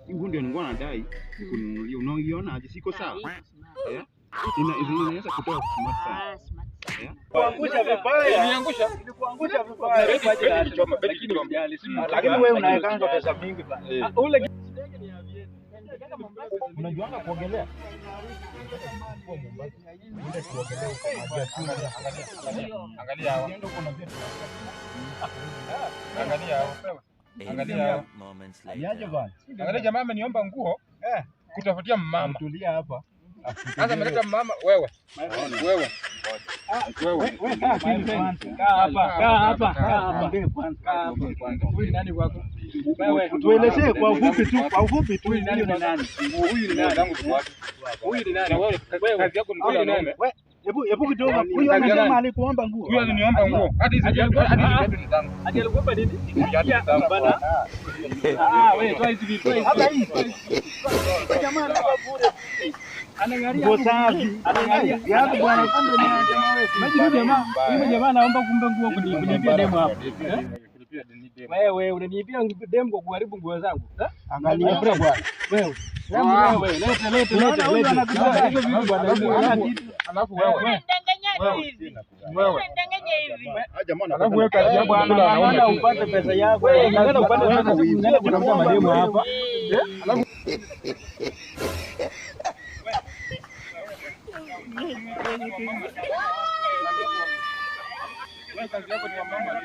Hiyo ndio nilikuwa nadai kununulia. Unaona aje siko sawa? Inaweza kutoa smart sana. Kuangusha vibaya. Niliangusha vibaya. Lakini wewe unawekanga pesa mingi bana. Ule unajuanga kuogelea? Angalia hao. Angalia hao. Angalia hao. Niaje bwana? Angalia jamaa ameniomba nguo kutafutia mama. Tulia hapa. Sasa ameleta mama wewe. Kaa hapa. Huyu ni nani kwako? Wewe tuelezee kwa ufupi tu huyu ni nani? Huyu ni nani? Huyu ni nani? Wewe kazi yako ni kula ng'ombe. Hebu kidogo. Huyu anasema alikuomba nguo. Huyu aliniomba nguo. Hadi hizi viatu ni zangu. Hadi alikuomba nini? Viatu bana. Wewe toa hizi vitu. Hata hii. Jamaa anataka bure. Anangalia anangalia viatu bwana, kumbe ni jamaa wetu. Maji jamaa anaomba kumbe nguo kunipia demo hapo. Wewe unaniibia demo kwa kuharibu nguo zangu. Angalia bwana. Wewe leta hizo vitu bwana. Alafu wewe unadanganya hivi. Alafu wewe kazi yako anaona upate pesa yako. Wewe upate pesa unaenda kutafuta mademo hapa. Alafu kazi yako ni ya mama.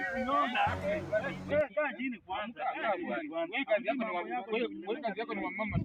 Kaa chini kwanza. Kazi yako ni ya mama.